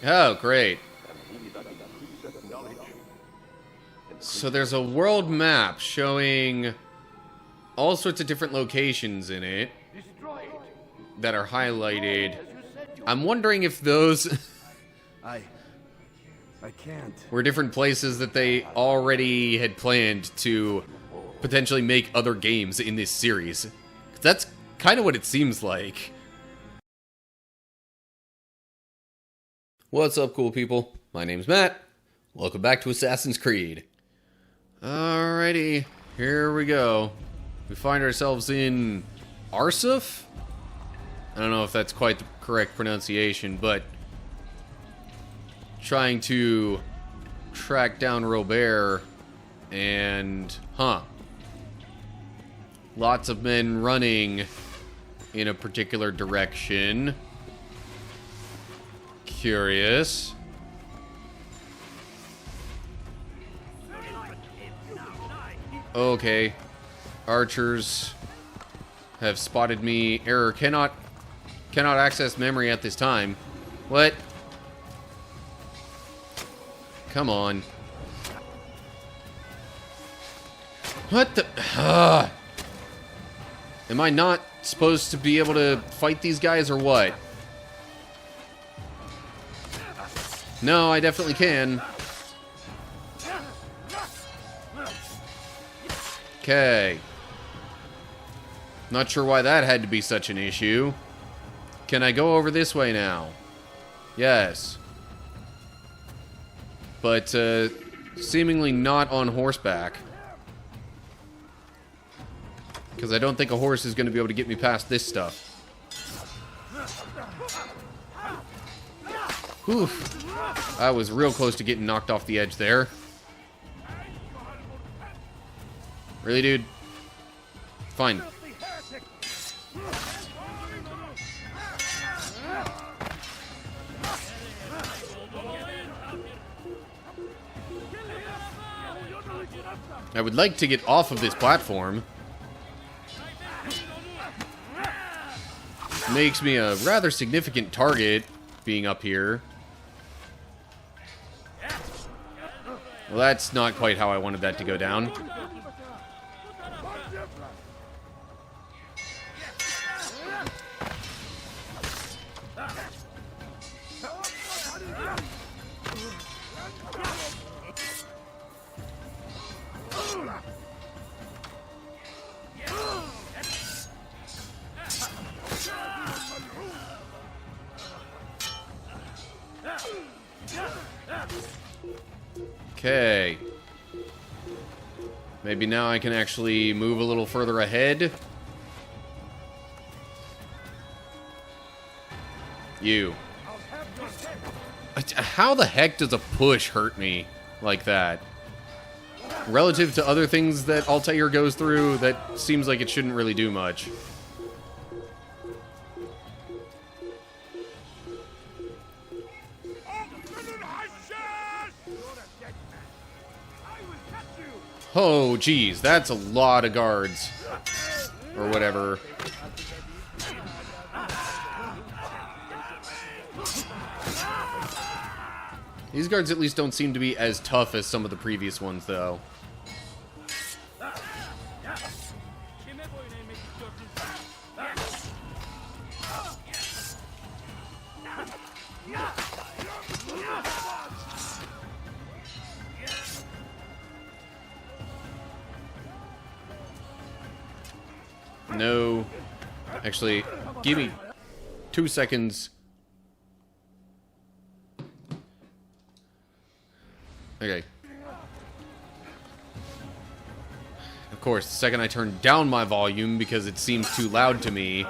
Oh, great. So there's a world map showing all sorts of different locations in it that are highlighted. I'm wondering if those I can't. were different places that they already had planned to potentially make other games in this series. 'Cause that's kind of what it seems like. What's up, cool people? My name's Matt. Welcome back to Assassin's Creed. Alrighty, here we go. We find ourselves in Arsuf? I don't know if that's quite the correct pronunciation, but trying to track down Robert and, lots of men running in a particular direction. Curious. Okay. Archers have spotted me. Error. Cannot access memory at this time. What? Come on. What the? Am I not supposed to be able to fight these guys or what? No, I definitely can. Okay. Not sure why that had to be such an issue. Can I go over this way now? Yes. But, seemingly not on horseback. Because I don't think a horse is going to be able to get me past this stuff. Oof. I was real close to getting knocked off the edge there. Really, dude? Fine. I would like to get off of this platform. Makes me a rather significant target being up here. Well, that's not quite how I wanted that to go down. Okay. Maybe now I can actually move a little further ahead. You. How the heck does a push hurt me like that? Relative to other things that Altair goes through, that seems like it shouldn't really do much. Oh, geez, that's a lot of guards. Or whatever. These guards at least don't seem to be as tough as some of the previous ones, though. No. Actually, give me 2 seconds. Okay. Of course, the second I turn down my volume because it seems too loud to me,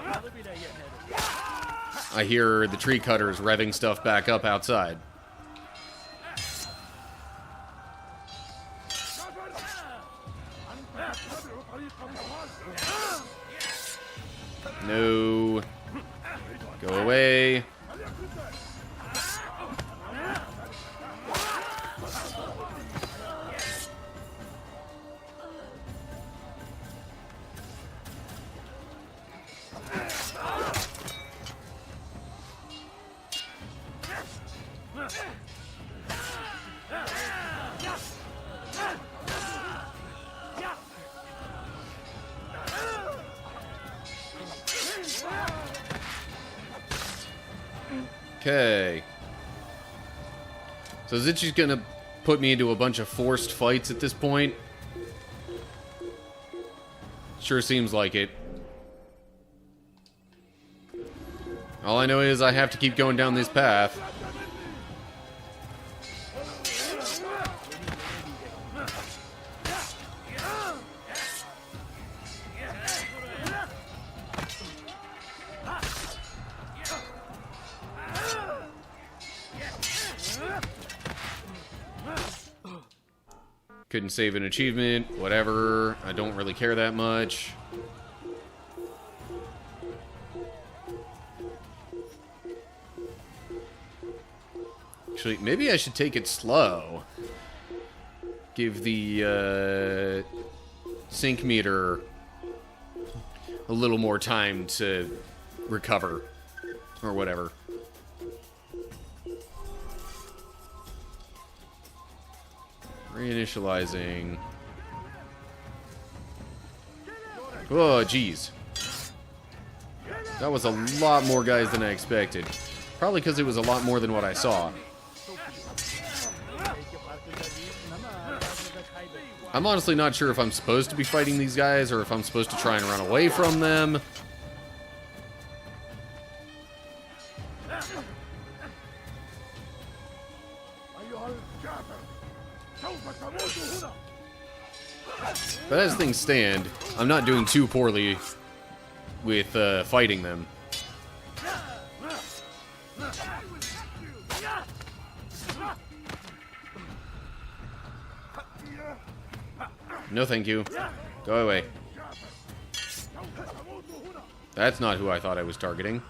I hear the tree cutters revving stuff back up outside. No. Go away. Okay. So is it just gonna put me into a bunch of forced fights at this point? Sure seems like it. All I know is I have to keep going down this path. Couldn't save an achievement, whatever. I don't really care that much. Actually, maybe I should take it slow. Give the sync meter a little more time to recover, or whatever. Reinitializing. Oh, jeez. That was a lot more guys than I expected. Probably because it was a lot more than what I saw. I'm honestly not sure if I'm supposed to be fighting these guys or if I'm supposed to try and run away from them. But as things stand, I'm not doing too poorly with fighting them. No thank you. Go away. That's not who I thought I was targeting.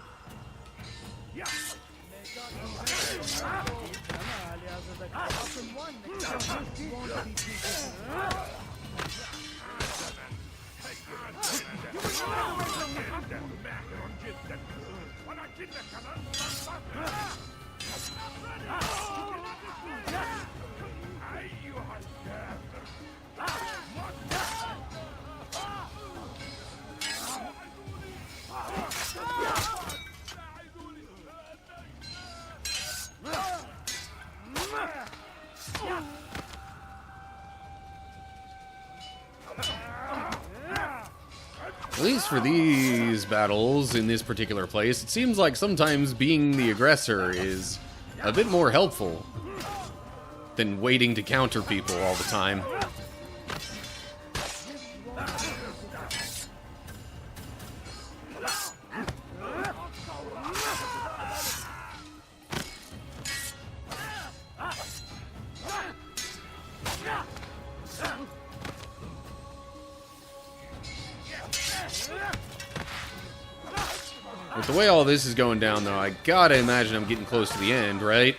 At least for these battles in this particular place, it seems like sometimes being the aggressor is a bit more helpful than waiting to counter people all the time. With the way all this is going down, though, I gotta imagine I'm getting close to the end, right?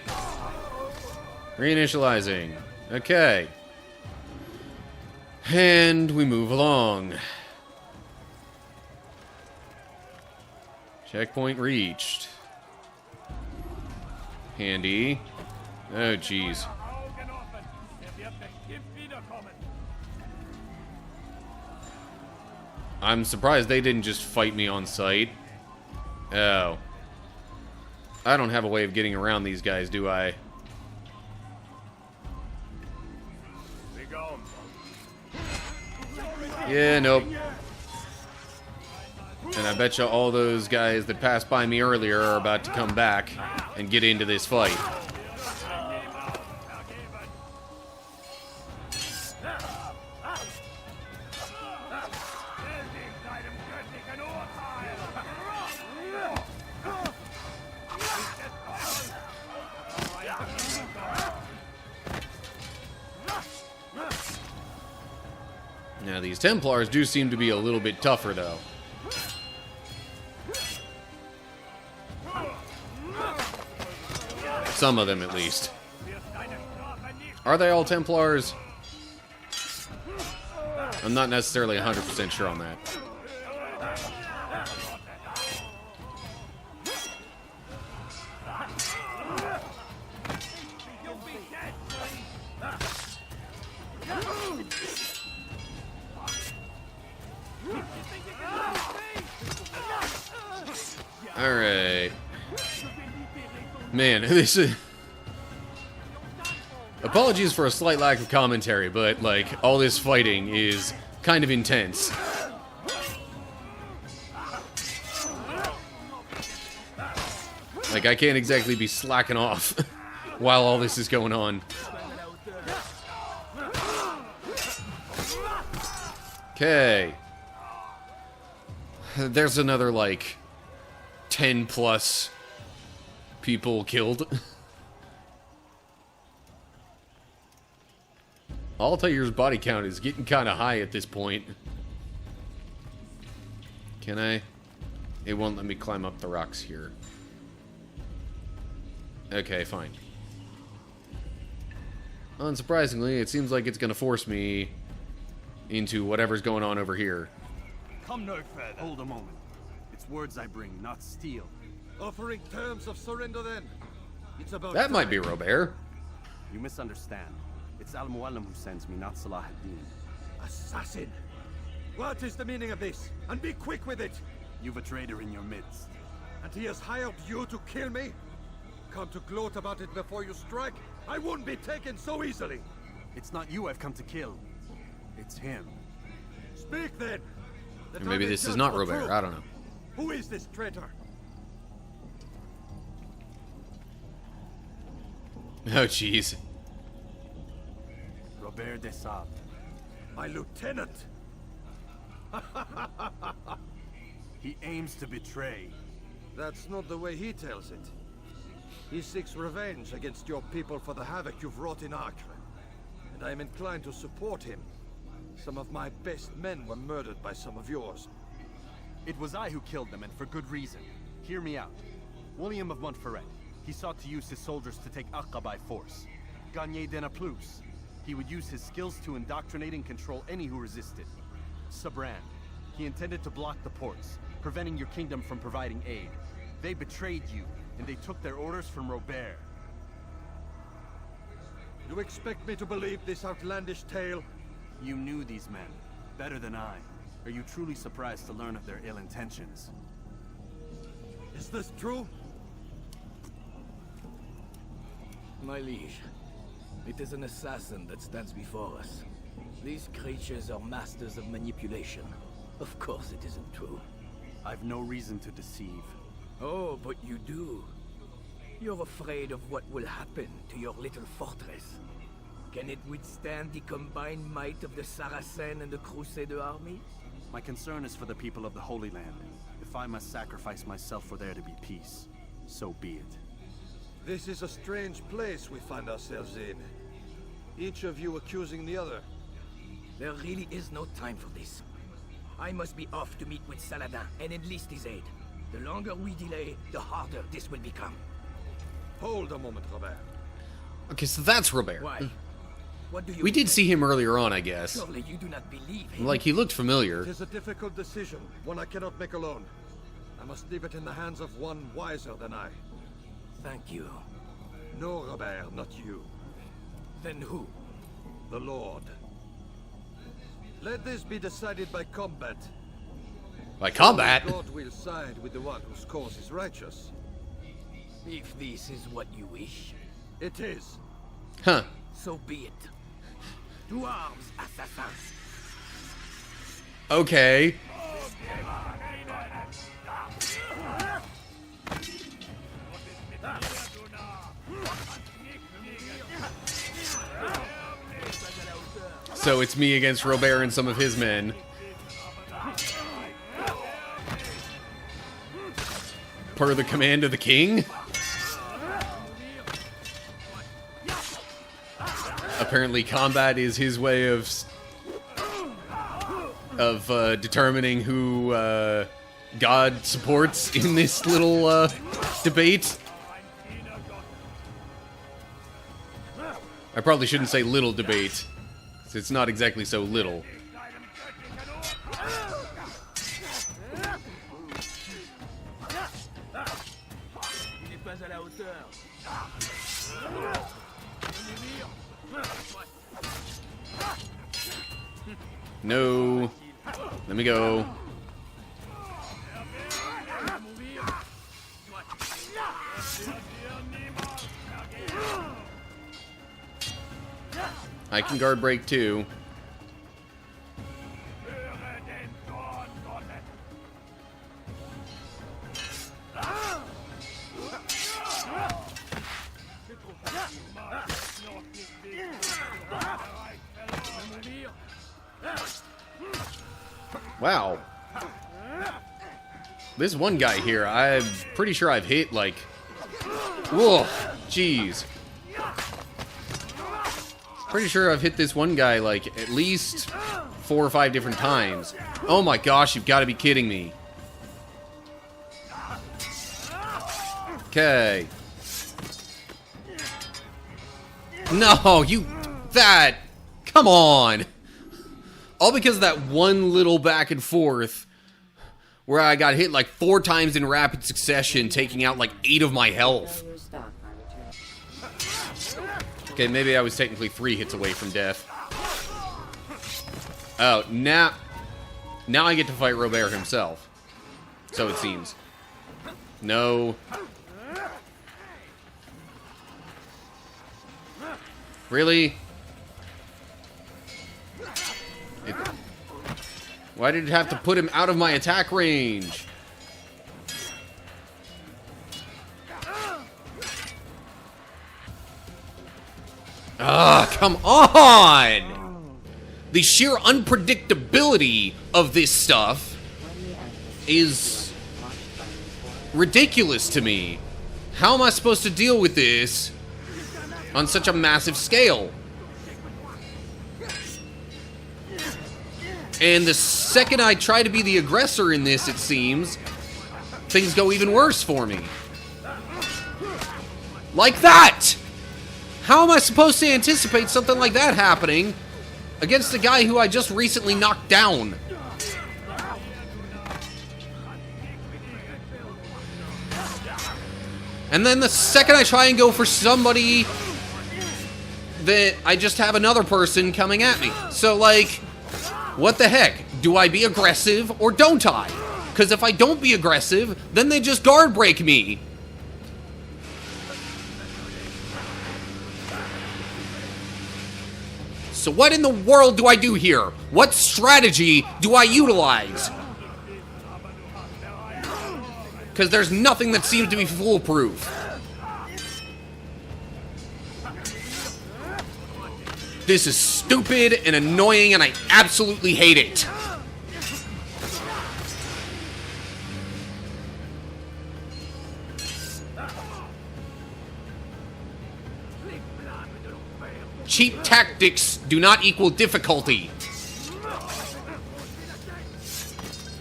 Reinitializing. Okay. And we move along. Checkpoint reached. Handy. Oh, jeez. I'm surprised they didn't just fight me on sight. Oh. I don't have a way of getting around these guys, do I? Yeah, nope. And I bet you all those guys that passed by me earlier are about to come back and get into this fight. Now, these Templars do seem to be a little bit tougher, though. Some of them, at least. Are they all Templars? I'm not necessarily 100% sure on that. Man, this is... Apologies for a slight lack of commentary, but, like, all this fighting is kind of intense. Like, I can't exactly be slacking off while all this is going on. Okay. There's another, like, 10 plus people killed. Altair's body count is getting kind of high at this point. Can I? It won't let me climb up the rocks here. Okay, fine. Unsurprisingly, it seems like it's going to force me into whatever's going on over here. Come no further. Hold a moment. It's words I bring, not steel. Offering terms of surrender then. It's about That might time. be Robert. You misunderstand. It's Al-Mualim who sends me, not Salah ad-Din. Assassin! What is the meaning of this? And be quick with it! You've a traitor in your midst. And he has hired you to kill me? Come to gloat about it before you strike? I won't be taken so easily! It's not you I've come to kill. It's him. Speak then! that Or I maybe may this is judge not for Robert. truth. I don't know. Who is this traitor? Oh, jeez. Robert de Sable. My lieutenant! He aims to betray. That's not the way he tells it. He seeks revenge against your people for the havoc you've wrought in Acre. And I am inclined to support him. Some of my best men were murdered by some of yours. It was I who killed them, and for good reason. Hear me out. William of Montferrat. He sought to use his soldiers to take Acre by force. Gagné de Naplouse. He would use his skills to indoctrinate and control any who resisted. Sabran. He intended to block the ports, preventing your kingdom from providing aid. They betrayed you, and they took their orders from Robert. You expect me to believe this outlandish tale? You knew these men, better than I. Are you truly surprised to learn of their ill intentions? Is this true? My liege, it is an assassin that stands before us. These creatures are masters of manipulation. Of course it isn't true. I've no reason to deceive. Oh, but you do. You're afraid of what will happen to your little fortress. Can it withstand the combined might of the Saracen and the Crusader army? My concern is for the people of the Holy Land. If I must sacrifice myself for there to be peace, so be it. This is a strange place we find ourselves in. Each of you accusing the other. There really is no time for this. I must be off to meet with Saladin and enlist his aid. The longer we delay, the harder this will become. Hold a moment, Robert. Okay, so that's Robert. Why? What do you We did intend? see him earlier on, I guess. Surely you do not believe him. Like, he looked It familiar. is a difficult decision, one I cannot make alone. I must leave it in the hands of one wiser than I. Thank you. No, Robert, not you. Then who? The Lord. Let this be decided by combat. By combat? God will side with the one whose cause is righteous. If this is what you wish, It is. Huh. so be it. To arms, assassins! Okay. So it's me against Robert and some of his men. Per the command of the king? Apparently combat is his way of determining who God supports in this little debate. I probably shouldn't say little debate. It's not exactly so little. No. Let me go. I can guard break too. Wow. This one guy here, I'm pretty sure I've hit like... Whoa, jeez. Pretty sure I've hit this one guy like at least 4 or 5 different times. Oh my gosh, you've got to be kidding me. Okay. No, you... That... Come on. All because of that one little back and forth where I got hit like 4 times in rapid succession, taking out like 8 of my health. Okay, maybe I was technically 3 hits away from death. Oh, now I get to fight Robert himself. So it seems. No. Really? Why did it have to put him out of my attack range? Ah, come on! The sheer unpredictability of this stuff is ridiculous to me. How am I supposed to deal with this on such a massive scale? And the second I try to be the aggressor in this, it seems, things go even worse for me. Like that! How am I supposed to anticipate something like that happening against a guy who I just recently knocked down? And then the second I try and go for somebody, that I just have another person coming at me. So, like, what the heck? Do I be aggressive or don't I? Because if I don't be aggressive, then they just guard break me. So what in the world do I do here? What strategy do I utilize? Because there's nothing that seems to be foolproof. This is stupid and annoying, and I absolutely hate it. Cheap tactics do not equal difficulty.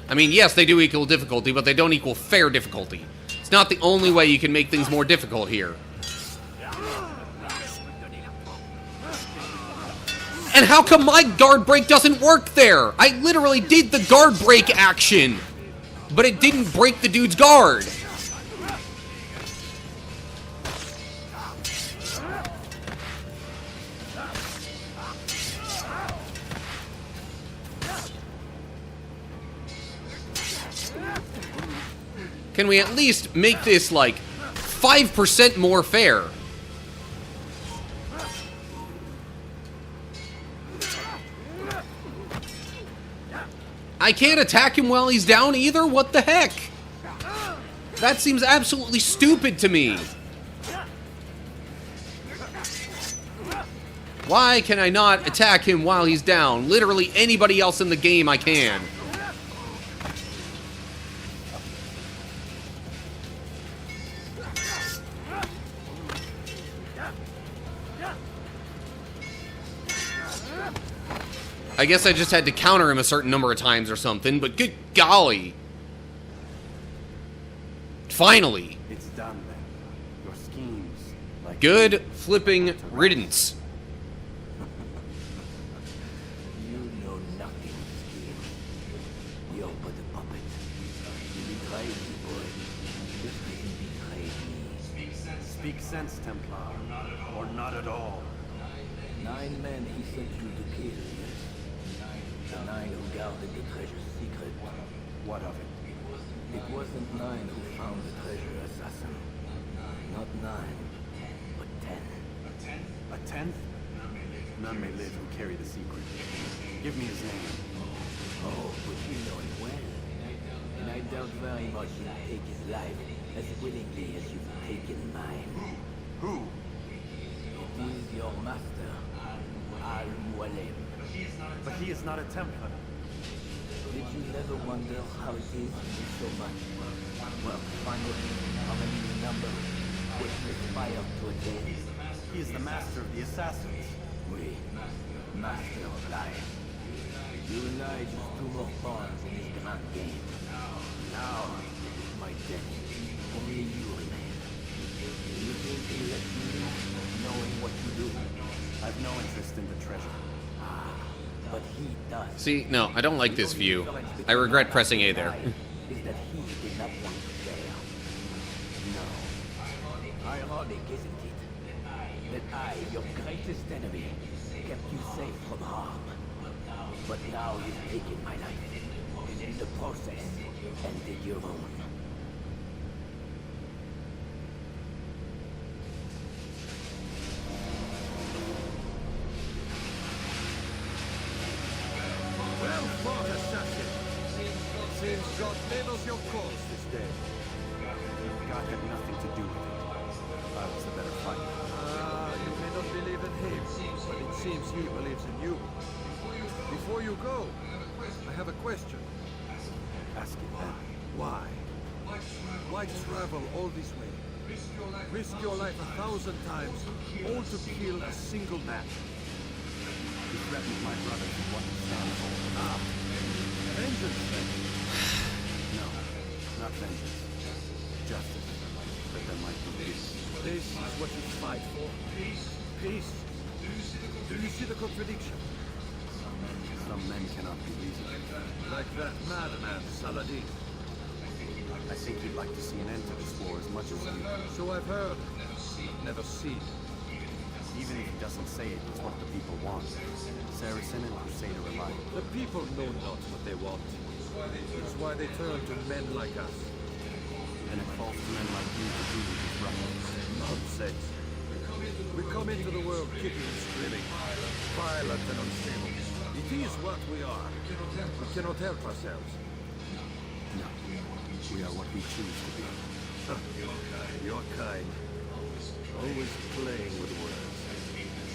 I mean, yes, they do equal difficulty, but they don't equal fair difficulty. It's not the only way you can make things more difficult here. And how come my guard break doesn't work there? I literally did the guard break action, but it didn't break the dude's guard. Can we at least make this, like, 5% more fair? I can't attack him while he's down either? What the heck? That seems absolutely stupid to me. Why can I not attack him while he's down? Literally anybody else in the game I can. I guess I just had to counter him a certain number of times or something, but good golly. Finally. It's done then. Your schemes, like Good flipping riddance. You know nothing, Skin. You're but a puppet. You betrayed me, boy. Just as you betrayed me. Speak sense, Templar, or not at all. 9 men he sent you to kill, yes. The 9 who guarded the treasure's secret. What of it? It wasn't 9 who found the treasure, assassin. Not 9, but 10. A 10th? None may live who carry the secret. Give me his name. Oh, but you know it well. And I doubt very much you'll take his life as willingly as you've taken mine. Who? It is your master, Mualim. But he is not a Templar. Did you never wonder how it is you do so much? Well, finally, how many number would you aspire to attain? He is the master of the assassins. We, master of life. You and I just 2 more pawns in this grand game. Now, my death, only you remain. You think he'll let you live, knowing what you do? I've no interest in the treasure. But he does. See, no, I don't like this view. I regret pressing A there. Is that he did not want to share. No. Ironic, isn't it? That I, your greatest enemy, kept you safe from harm. But now you've taken my life, and in the process, ended your own. Well fought, assassin. Seems God favors your cause this day. God had nothing to do with it. I was the better fighter. You may not believe in him, but it seems he believes in you. Before you go, I have a question. Ask it then. Why? Why travel all this way? Risk your life 1,000 times, all to kill a single man. He threatened my brother for what he stands for. Vengeance, then. No, not vengeance. Justice. That there might be peace. This is what you fight for? Peace. Do you see the contradiction? Some men cannot be reasoned. Like that madman, Saladin. I think he'd like to see an end to this war as much as you. So I've heard, never seen. Even if he doesn't say it, it's what the people want. Saracen and Crusader alike. The people know not what they want. It's why they turn to men like us. And it falls to men like you to do with his right. Nonsense. We come into the world kicking and screaming, violent and unstable. It is what we are. We cannot help ourselves. No. We are what we choose to be. Your kind. Always playing with words.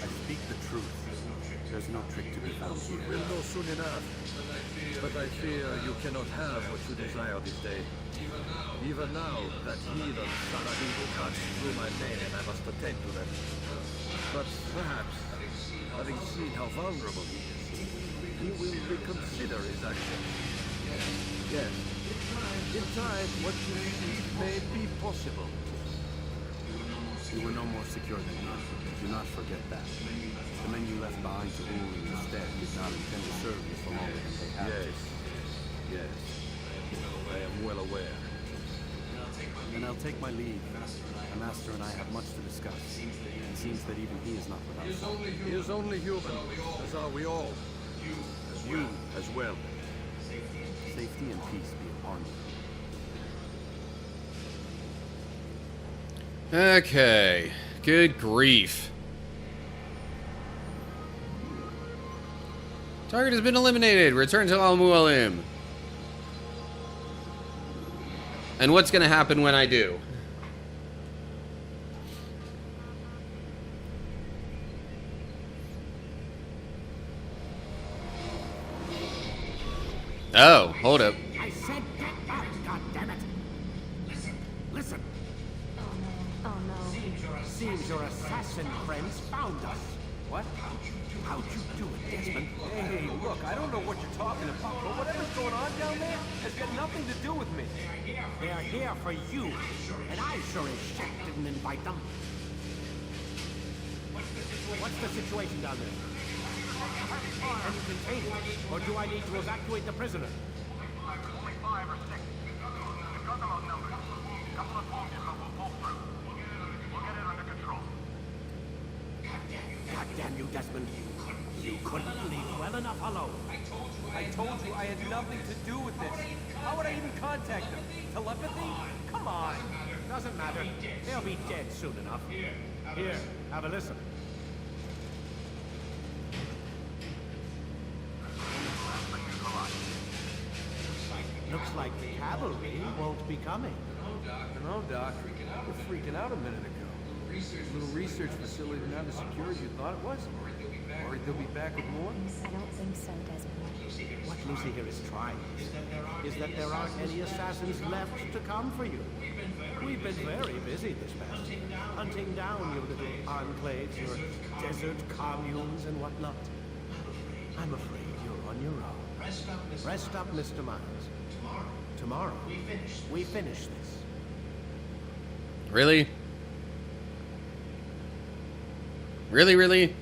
I speak the truth. There's no trick to be found here. We'll know soon enough. But I fear you cannot have what you desire this day. Even now, that heathen Saladin cuts through my name, I must attend to them. But perhaps, having seen how vulnerable he is, he will reconsider his actions. Yes. In time, what you seek may be possible. You were no more secure than me. Do not forget that. The men you left behind to rule in your stead did not intend to serve you for longer than they have. Yes. Yes. I am well aware. Then I'll take my leave. My master and I have much to discuss. It seems that even he is not without fault. He is only human, as are we all. You as well. Safety and peace be upon you. Okay. Good grief. Target has been eliminated. Return to Al Mualim. And what's going to happen when I do? Oh, hold up. I said get out, goddammit! Listen. Oh no. Seems your assassin friends found us. What? How'd you do it, Desmond? Hey, look, I don't know what you're talking about, but whatever's going on down there has got nothing to do with me. They're here for you, and I sure as shit didn't invite them. What's the situation down there? Can you contain it, or do I need to evacuate the prisoner? Only 5 or 6. We've got them outnumbered. A couple of soldiers will pull through. We'll get it under control. God damn you, Desmond. You couldn't leave well enough alone. I told you I had nothing to do with this. How would I even contact them? Telepathy? Come on. Doesn't matter. They'll be dead soon enough. Here, have a listen. Looks like the cavalry won't be coming. No, Doc. We're freaking out a minute ago. A little research facility not as secure as you thought it was. Worried they'll be back with more? I don't think so, Desmond. What Lucy here is trying is that there aren't any assassins left to come for you. We've been very busy this past year, hunting down your little enclaves, your desert communes and whatnot. I'm afraid you're on your own. Rest up, Mr. Miles. Tomorrow, we finish this. Really? Really?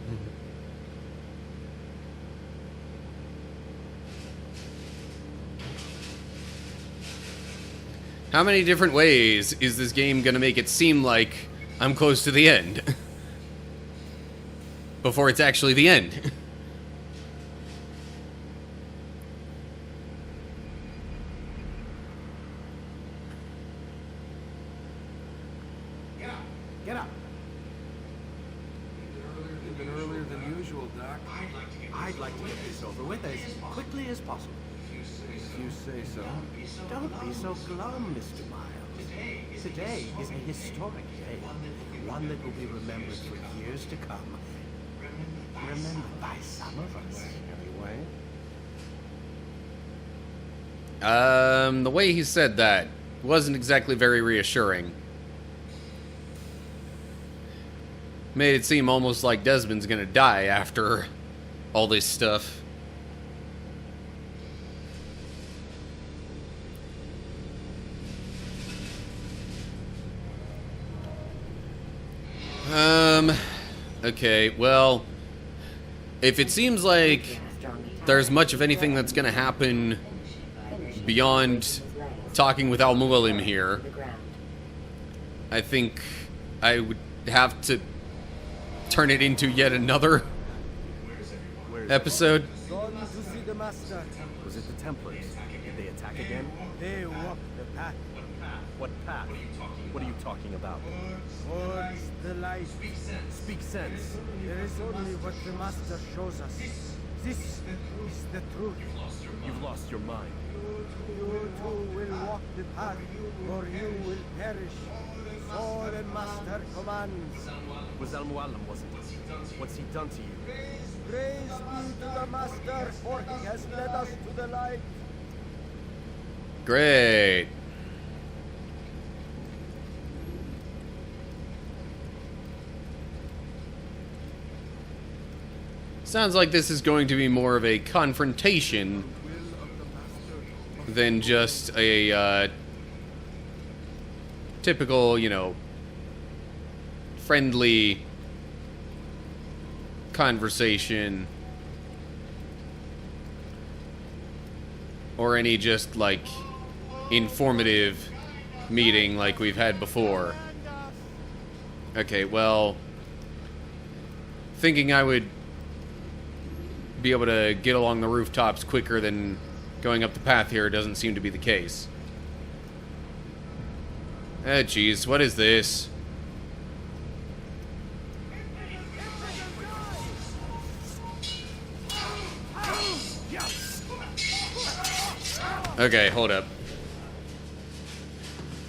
How many different ways is this game gonna make it seem like I'm close to the end? Before it's actually the end. Get up. Even earlier than usual, Doc. I'd like to get this over with as quickly as possible. If you say so. Don't be so glum, Mr. Miles. Today is a historic day, one that will be remembered for years to come. Remembered by some of us, anyway. The way he said that wasn't exactly very reassuring. Made it seem almost like Desmond's gonna die after all this stuff. Okay, well, if it seems like there's much of anything that's gonna happen beyond talking with Mualim here, I think I would have to turn it into yet another episode. Gone to see the master. Was it the Templars? Did they attack again? They walk the path What path? What are you talking about? towards the light. Speak sense. There is only what the master shows us. This is the truth. You've lost your mind. You too will walk the path, or you will perish. So the master commands. Was Mualim, wasn't it? What's he done to you? Praise be to the master, for he has led us to the light. Great. Sounds like this is going to be more of a confrontation than just a typical, you know, friendly conversation, or any just like informative meeting like we've had before. Okay, well, thinking I would be able to get along the rooftops quicker than going up the path here doesn't seem to be the case. Eh, jeez, what is this? Okay, hold up.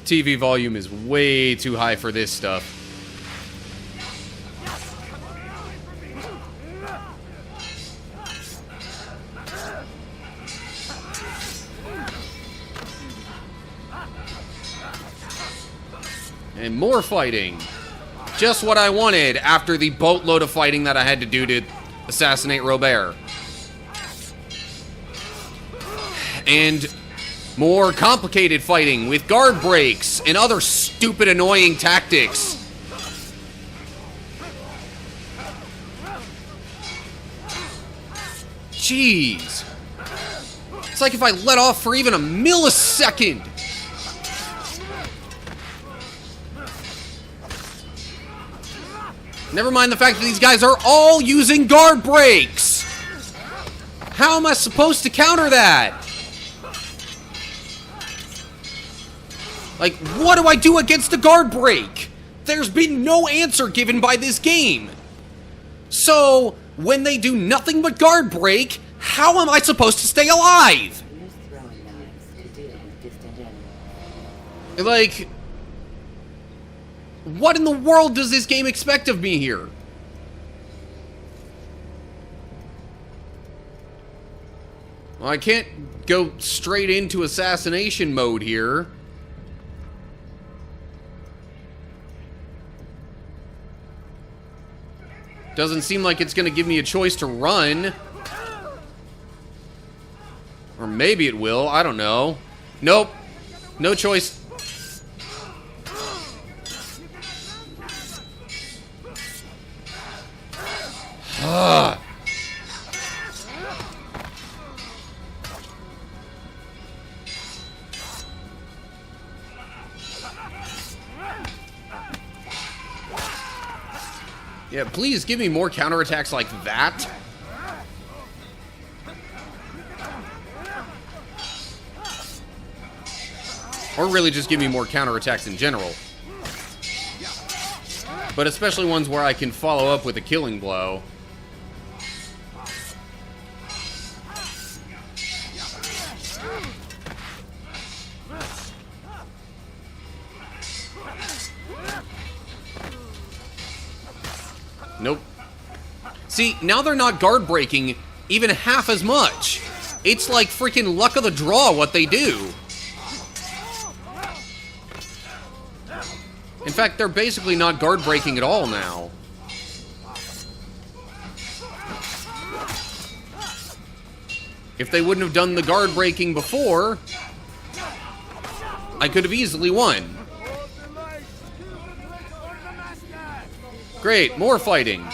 TV volume is way too high for this stuff. And more fighting. Just what I wanted after the boatload of fighting that I had to do to assassinate Robert. And more complicated fighting with guard breaks and other stupid, annoying tactics. Jeez. It's like if I let off for even a millisecond. Never mind the fact that these guys are all using guard breaks. How am I supposed to counter that? Like, what do I do against a guard break? There's been no answer given by this game. So, when they do nothing but guard break, how am I supposed to stay alive? Use throwing knives to deal with distant enemies. Like, what in the world does this game expect of me here? Well, I can't go straight into assassination mode here. Doesn't seem like it's going to give me a choice to run. Or maybe it will. I don't know. Nope. No choice. Yeah, please give me more counterattacks like that. Or really just give me more counterattacks in general. But especially ones where I can follow up with a killing blow. Nope. See, now they're not guard breaking even half as much. It's like freaking luck of the draw what they do. In fact, they're basically not guard breaking at all now. If they wouldn't have done the guard breaking before, I could have easily won. Great, more fighting.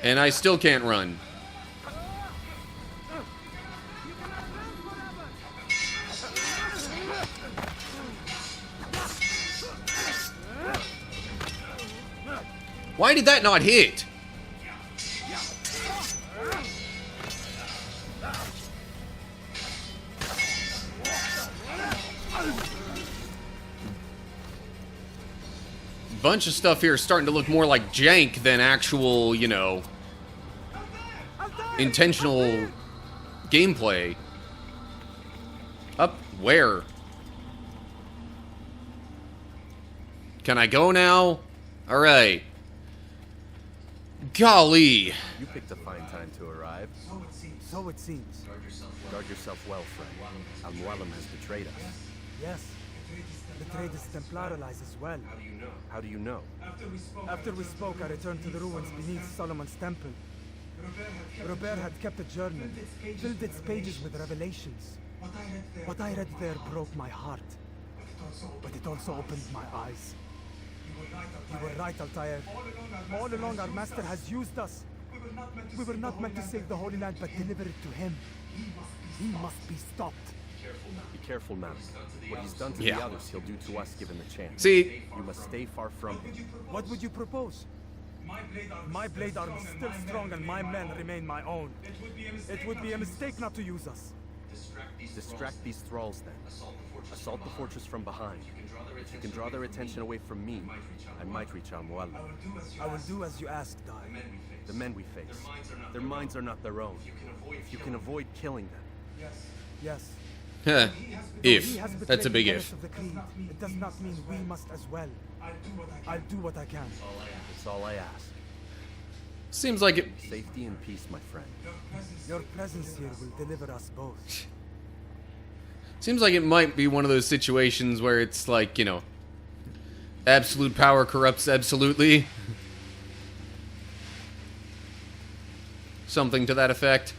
And I still can't run. Why did that not hit? Bunch of stuff here is starting to look more like jank than actual, you know, intentional gameplay. Up where? Can I go now? Alright. Golly. You picked a fine time to arrive. So it seems. Guard yourself well, friend. Al-Mualim has betrayed us. Yes. The trade is temporalized as well. How do you know? After we spoke, I returned to the ruins beneath Solomon's temple. Robert had kept a journal, filled its pages with revelations. What I read there broke my heart, but it also opened my eyes. You were right, Altair. All along our master has used us. We were not meant to save the Holy Land, but deliver it to him. He must be stopped. Be careful, man. What he's done to Yeah. the others, he'll do to us given the chance. See, You must stay far from him. What would you propose? My blade arm is still strong and my men remain my own. It would be a mistake not to use us. Distract these thralls then. Assault the fortress from behind. If you can draw their attention away from me, I might reach Al-Mualim. I will do as you asked, Dai. The men we face, their minds are not their own. If you can avoid killing them. Yes. huh, He if. has betrayed That's a big the if. tenets of the creed. It does not mean we must as well. I'll do what I can. It's all I ask. Seems like it. Safety and peace, my friend. Your presence here will deliver us both. Seems like it might be one of those situations where it's like, you know, absolute power corrupts absolutely. Something to that effect.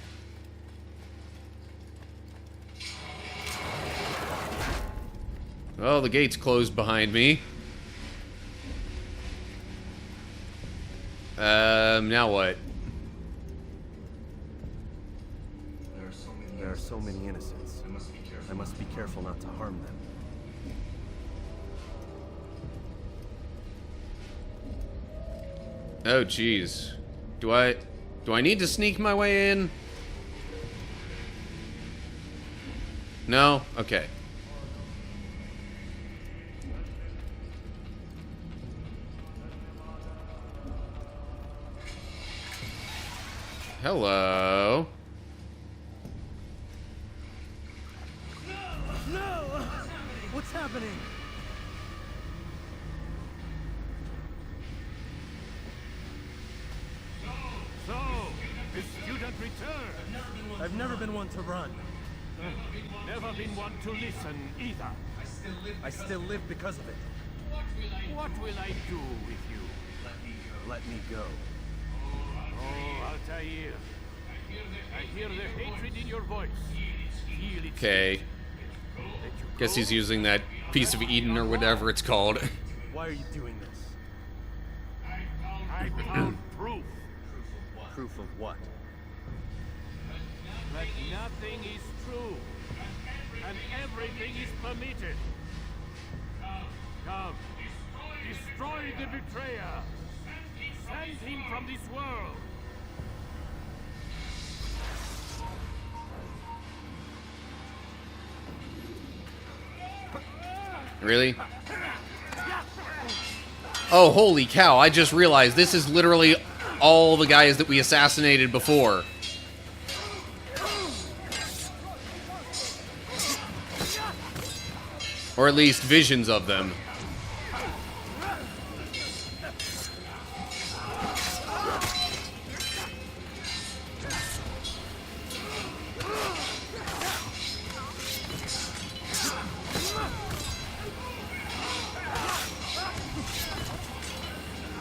Oh, the gate's closed behind me. Now what? There are so many innocents. I must be careful not to harm them. Oh, jeez. Do I need to sneak my way in? No? Okay. Hello. No! What's happening? So, the student returned. I've never been one to run. Never been one to listen either. I still live because of it. What will I do with you? Let me go. Oh, Altair. I hear the hatred in your voice. Feel it. Okay. Guess he's using that piece of Eden or whatever it's called. Why are you doing this? I found proof. Proof of what? That nothing is true. And everything is permitted. Come. Destroy the betrayer. Send him from this world. Really? Oh, holy cow, I just realized this is literally all the guys that we assassinated before. Or at least visions of them.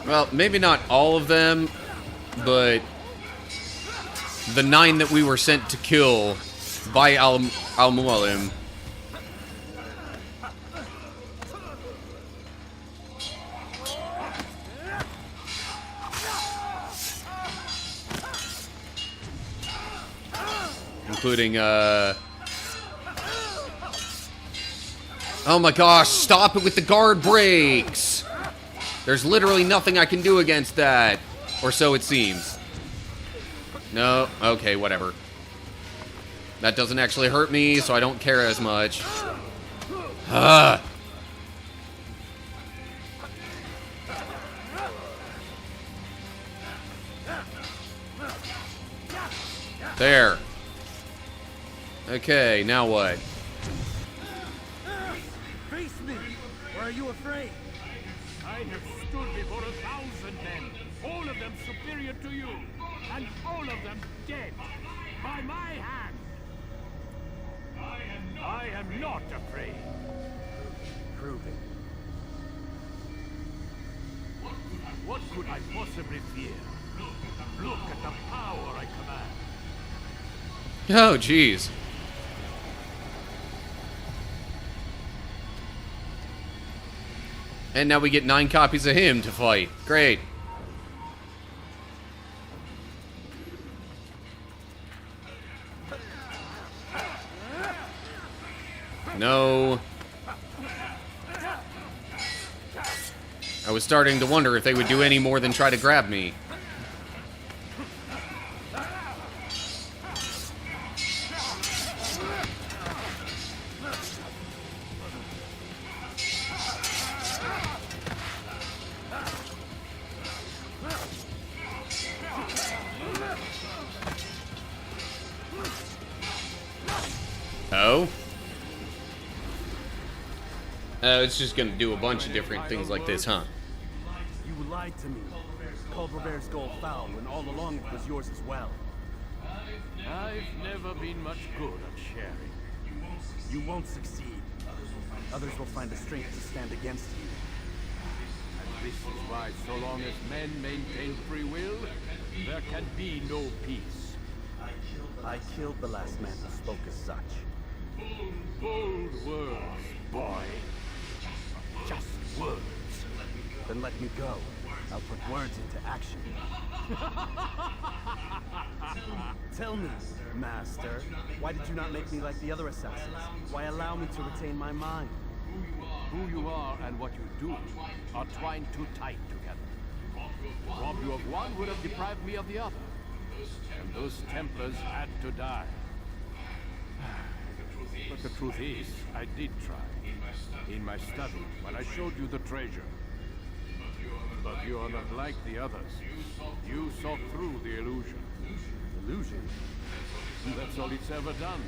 Well, maybe not all of them, but the 9 that we were sent to kill by Mualim. Including, oh my gosh, stop it with the guard breaks! There's literally nothing I can do against that. Or so it seems. No, okay, whatever. That doesn't actually hurt me, so I don't care as much. There. Okay, now what? Face me! Or are you afraid? I have stood before 1,000 men, all of them superior to you, and all of them dead by my hand. I am not afraid. Prove it. What could I possibly fear? Look at the power I command. Oh, jeez. And now we get 9 copies of him to fight. Great. No. I was starting to wonder if they would do any more than try to grab me. Oh? It's just gonna do a bunch of different things like this, huh? You lied to me. Called Robert's gold foul when all along it was yours as well. I've never been much good at sharing. You won't succeed. Others will find the strength to stand against you. And this is why so long as men maintain free will, there can be no peace. I killed the last man who spoke as such. Bold words, boy. Just words. Then let me go. I'll put words into action. Tell me, Master, why did you not make me like the other assassins? Why allow me to retain my mind? Who you are and what you do are twined too tight together. Rob you of one would have deprived me of the other. And those Templars had to die. But the truth is, I did try. In my study, when I showed you the treasure. But you are not like the others. You saw through the illusion. Illusion? That's all it's ever done.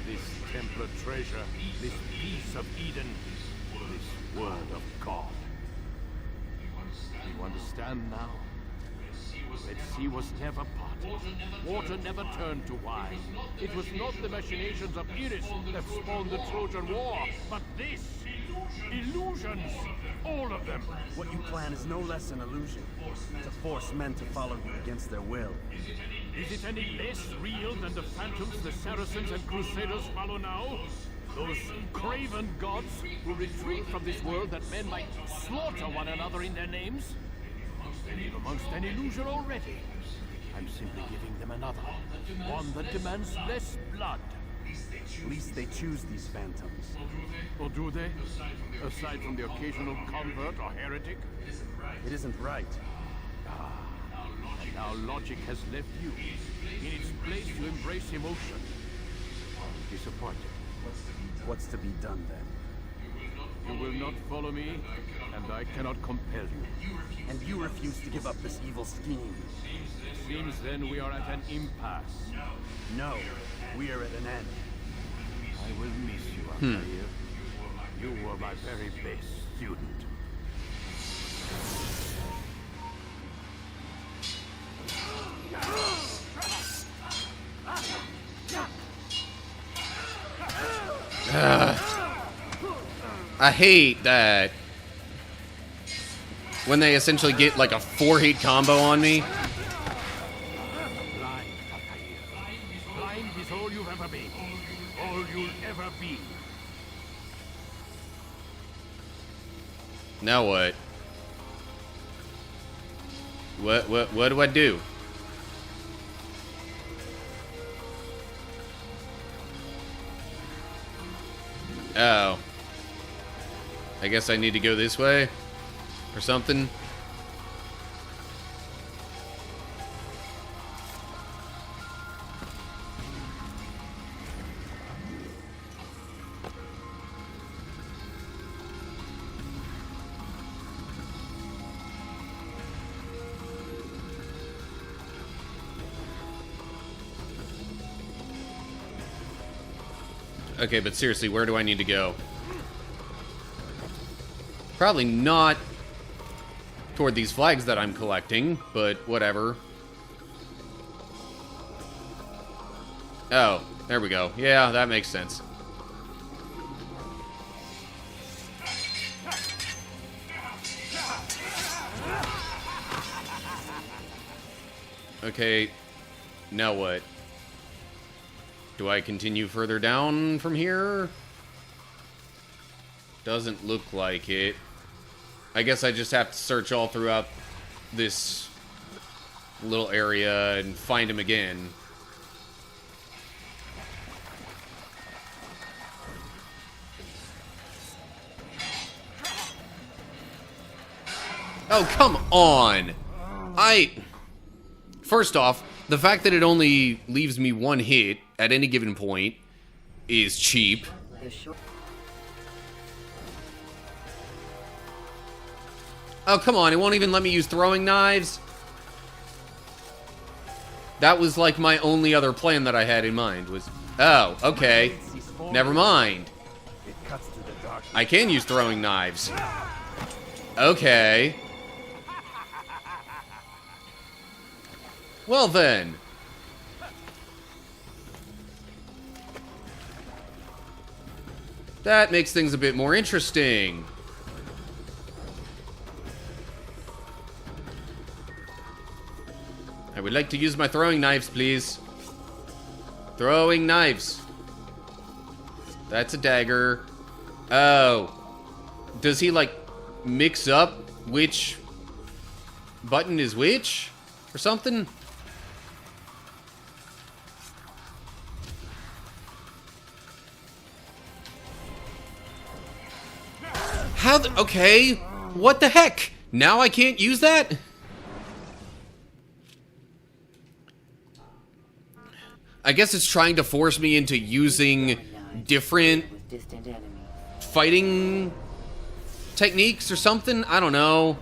This Templar treasure, this piece of Eden, this word of God. You understand now? Red Sea was never parted. Water never turned to wine. It was not the machinations of Iris that spawned the Trojan War, but this! Illusions! All of them! What you plan is no less an illusion. To force men to follow you against their will. Is it any less real than the phantoms the Saracens and Crusaders follow now? Those craven gods who retreat from this world that men might slaughter one another in their names? They live amongst an illusion already. I'm simply giving them another. One that demands less blood. At least they choose these phantoms. Or do they? Aside from the occasional convert or heretic? It isn't right. And now logic has left you. In its place, you embrace emotion. I'm disappointed. What's to be done then? You will not follow me, and I cannot compel you. And you refuse to give up this evil scheme. Seems then we are at an impasse. No, we are at an end. I will miss you, Altair. You were my very best student. I hate that. When they essentially get like a 4-hit combo on me. Blind, Altair. Blind is all you've ever been. All you'll ever be. Now what? What do I do? Oh. I guess I need to go this way? Or something? Okay, but seriously, where do I need to go? Probably not toward these flags that I'm collecting, but whatever. Oh, there we go. Yeah, that makes sense. Okay, now what? Do I continue further down from here? Doesn't look like it. I guess I just have to search all throughout this little area and find him again. Oh, come on! First off, the fact that it only leaves me one hit at any given point is cheap. Oh, come on, it won't even let me use throwing knives? That was like my only other plan that I had in mind was... Oh, okay. Never mind. I can use throwing knives. Okay. Well then. That makes things a bit more interesting. I would like to use my throwing knives, please. Throwing knives. That's a dagger. Oh. Does he, like, mix up which button is which? Or something? How the... Okay. What the heck? Now I can't use that? I guess it's trying to force me into using different With distant enemies. fighting techniques or something. I don't know.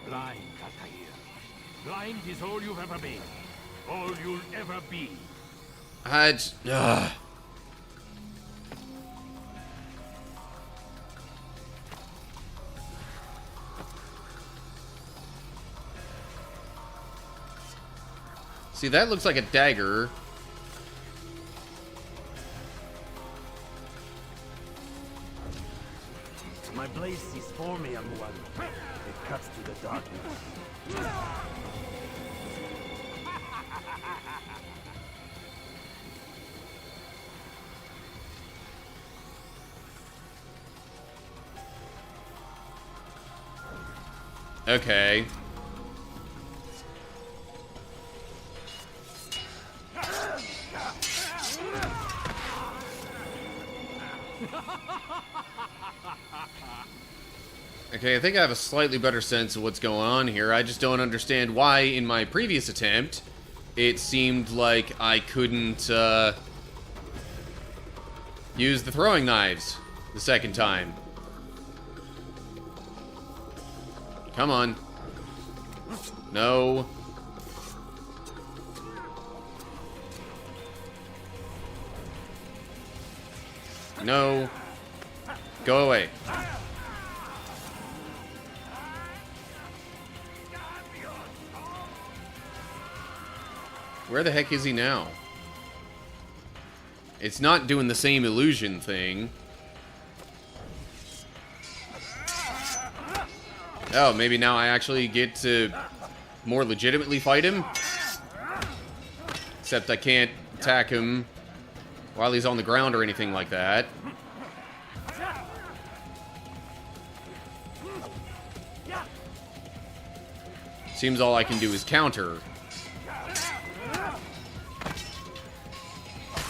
Blind, Altair. Blind is all you've ever been. All you'll ever be. See, that looks like a dagger. My blade sees for me, Mualim. It cuts through the darkness. Okay. Okay, I think I have a slightly better sense of what's going on here. I just don't understand why, in my previous attempt, it seemed like I couldn't, use the throwing knives the second time. Come on. No. No. Go away. Where the heck is he now? It's not doing the same illusion thing. Oh, maybe now I actually get to more legitimately fight him? Except I can't attack him while he's on the ground or anything like that. Seems all I can do is counter.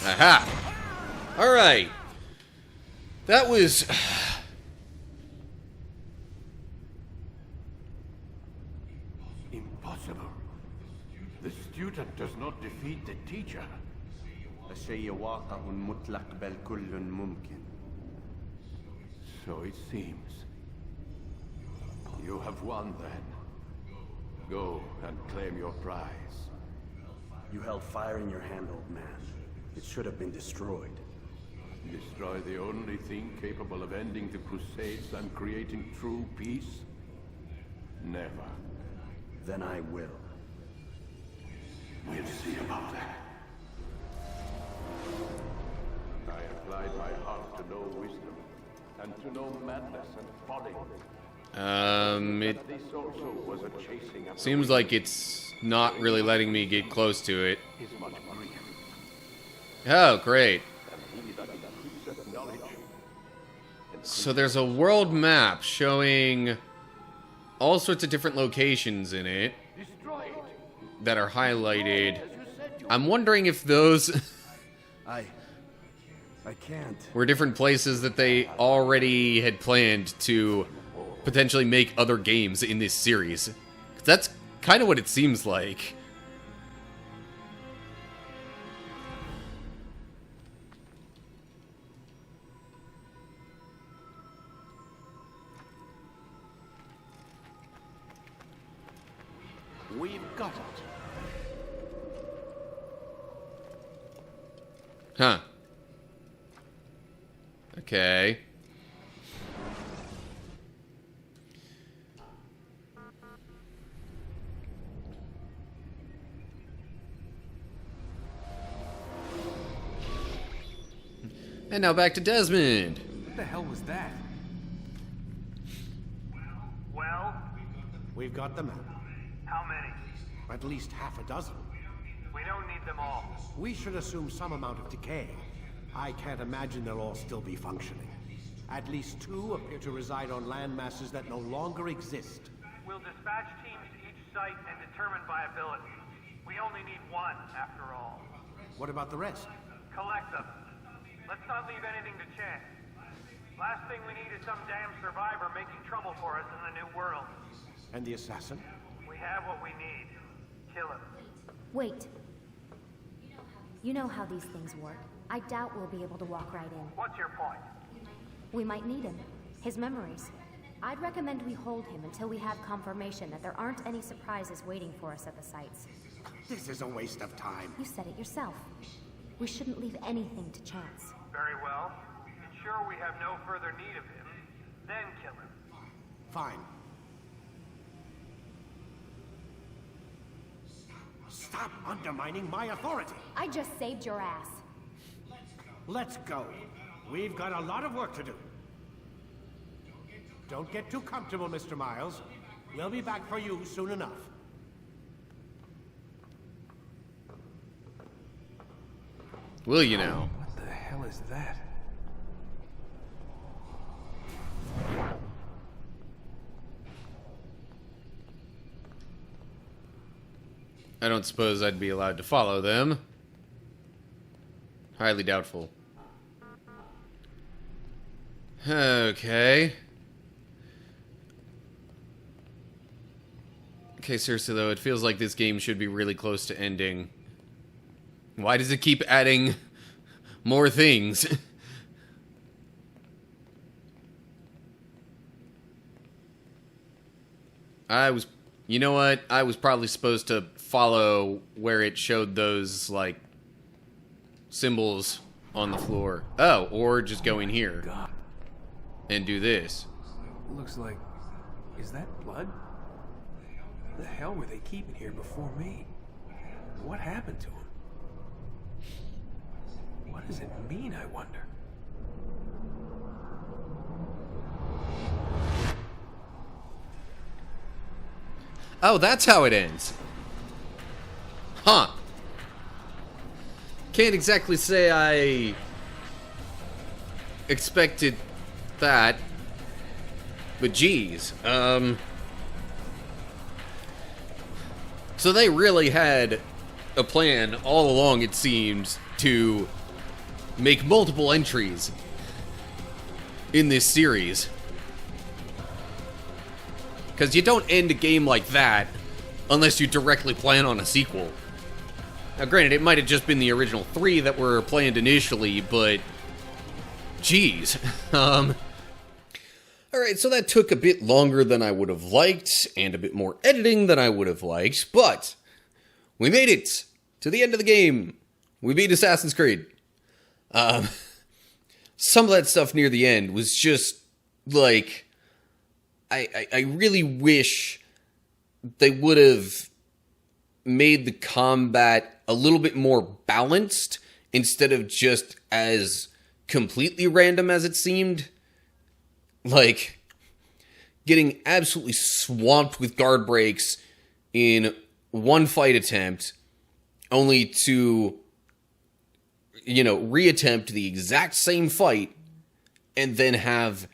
Aha! Alright. That was... Impossible. The student does not defeat the teacher. الشيء واقع مطلق بل كل ممكن. So it seems. You have won then. Go and claim your prize. You held fire in your hand, old man. It should have been destroyed. Destroy the only thing capable of ending the Crusades and creating true peace? Never. Then I will. We'll see about that. I applied my heart to know wisdom, and to know madness and folly. It This also was a chasing after seems like it's not really letting me get close to it. his much grief. Oh, great. And he that increaseth knowledge. So there's a world map showing all sorts of different locations in it Destroy it. that are highlighted. I'm wondering if those I can't. were different places that they already had planned to potentially make other games in this series. 'Cause that's kind of what it seems like. We've got it. Huh. Okay. And now back to Desmond. What the hell was that? Well, We've got them. how many? At least half a dozen. We don't need them all. We should assume some amount of decay. I can't imagine they'll all still be functioning. At least 2 appear to reside on land masses that no longer exist. We'll dispatch teams to each site and determine viability. We only need 1, after all. What about the rest? Collect them. Let's not leave anything to chance. Last thing we need is some damn survivor making trouble for us in the new world. And the assassin? We have what we need. Kill him. Wait. You know how these things work. I doubt we'll be able to walk right in. What's your point? We might need him. His memories. I'd recommend we hold him until we have confirmation that there aren't any surprises waiting for us at the sites. This is a waste of time. You said it yourself. We shouldn't leave anything to chance. Very well. Ensure we have no further need of him. Then kill him. Fine. Stop undermining my authority. I just saved your ass. Let's go. We've got a lot of work to do. Don't get too comfortable, Mr. Miles. We'll be back for you soon enough. Will you now? What the hell is that? I don't suppose I'd be allowed to follow them. Highly doubtful. Okay. Okay, seriously though, it feels like this game should be really close to ending. Why does it keep adding more things? You know what? I was probably supposed to follow where it showed those, like, symbols on the floor. Oh, or just go in here God. and do this. Looks like... Is that blood? The hell were they keeping here before me? What happened to him? What does it mean, I wonder? Oh, that's how it ends. Huh. Can't exactly say I expected that. But geez. So they really had a plan all along, it seems, to make multiple entries in this series. Because you don't end a game like that unless you directly plan on a sequel. Now granted, it might have just been the original 3 that were planned initially, but... Jeez. Alright, so that took a bit longer than I would have liked, and a bit more editing than I would have liked, but... we made it! To the end of the game! We beat Assassin's Creed. Some of that stuff near the end was just, like... I really wish they would have made the combat a little bit more balanced instead of just as completely random as it seemed. Like, getting absolutely swamped with guard breaks in one fight attempt, only to, you know, reattempt the exact same fight and then have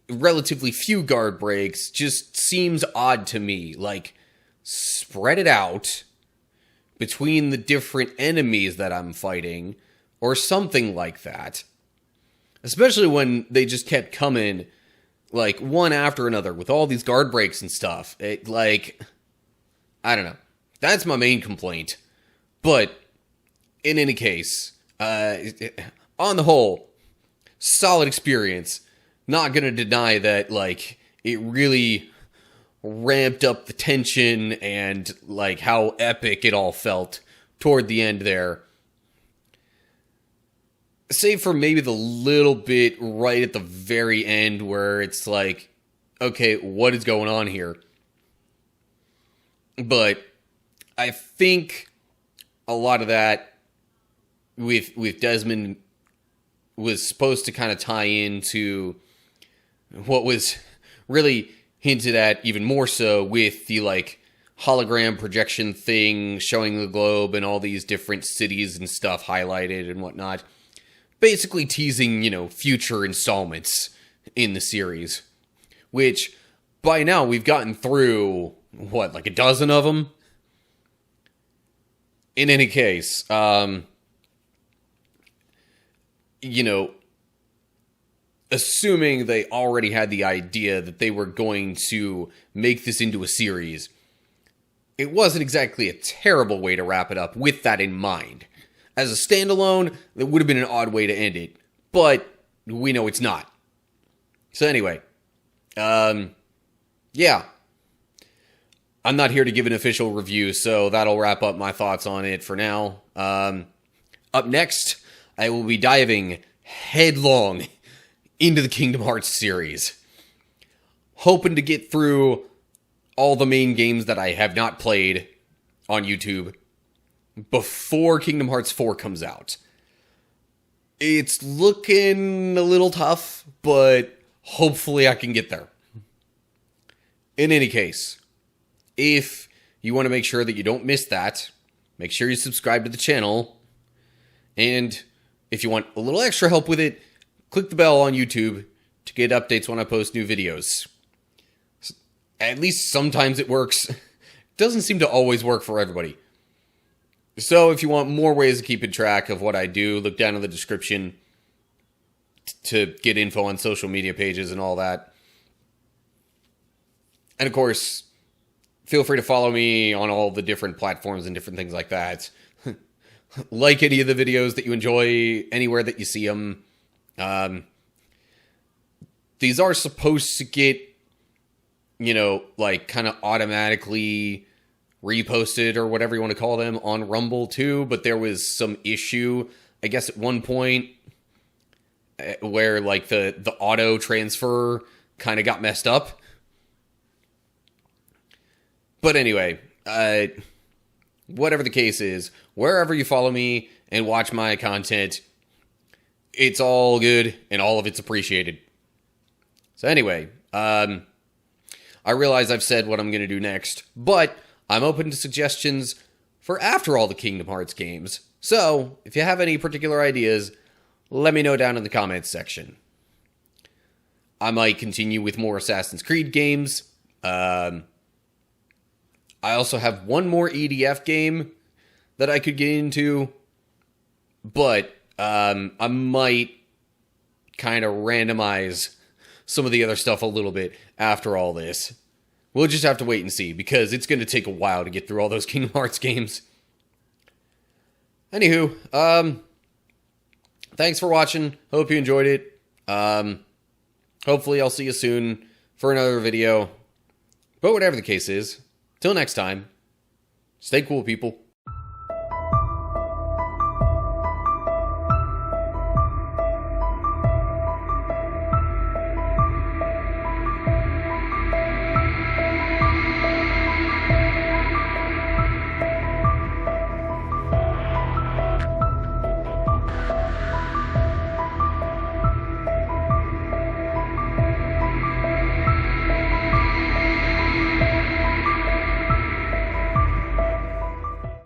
relatively few guard breaks just seems odd to me. Like, spread it out between the different enemies that I'm fighting, or something like that. Especially when they just kept coming, like, one after another with all these guard breaks and stuff. It, like, I don't know. That's my main complaint. But, in any case, on the whole, solid experience. Not gonna deny that, like, it really ramped up the tension and, like, how epic it all felt toward the end there. Save for maybe the little bit right at the very end where it's like, okay, what is going on here? But I think a lot of that with Desmond was supposed to kind of tie into what was really hinted at even more so with the, like, hologram projection thing showing the globe and all these different cities and stuff highlighted and whatnot. Basically teasing, you know, future installments in the series. Which, by now, we've gotten through, what, like a dozen of them? In any case, you know, assuming they already had the idea that they were going to make this into a series, it wasn't exactly a terrible way to wrap it up with that in mind. As a standalone, that would have been an odd way to end it, but we know it's not. So anyway, yeah. I'm not here to give an official review, so that'll wrap up my thoughts on it for now. Up next, I will be diving headlong into the Kingdom Hearts series. Hoping to get through all the main games that I have not played on YouTube before Kingdom Hearts 4 comes out. It's looking a little tough, but hopefully I can get there. In any case, if you want to make sure that you don't miss that, make sure you subscribe to the channel. And if you want a little extra help with it, click the bell on YouTube to get updates when I post new videos. At least sometimes it works. It doesn't seem to always work for everybody. So if you want more ways of keeping track of what I do, look down in the description to get info on social media pages and all that. And of course, feel free to follow me on all the different platforms and different things like that. Like any of the videos that you enjoy anywhere that you see them. These are supposed to get, like kind of automatically reposted or whatever you want to call them on Rumble too, but there was some issue, I guess at one point, where like the auto transfer kind of got messed up. But anyway, whatever the case is, wherever you follow me and watch my content, it's all good and all of it's appreciated. So anyway, I realize I've said what I'm going to do next, but I'm open to suggestions for after all the Kingdom Hearts games. So if you have any particular ideas, let me know down in the comments section. I might continue with more Assassin's Creed games. I also have one more EDF game that I could get into, but I might kind of randomize some of the other stuff a little bit after all this. We'll just have to wait and see, because it's going to take a while to get through all those Kingdom Hearts games. Anywho, thanks for watching. Hope you enjoyed it. Hopefully I'll see you soon for another video. But whatever the case is, till next time, stay cool, people.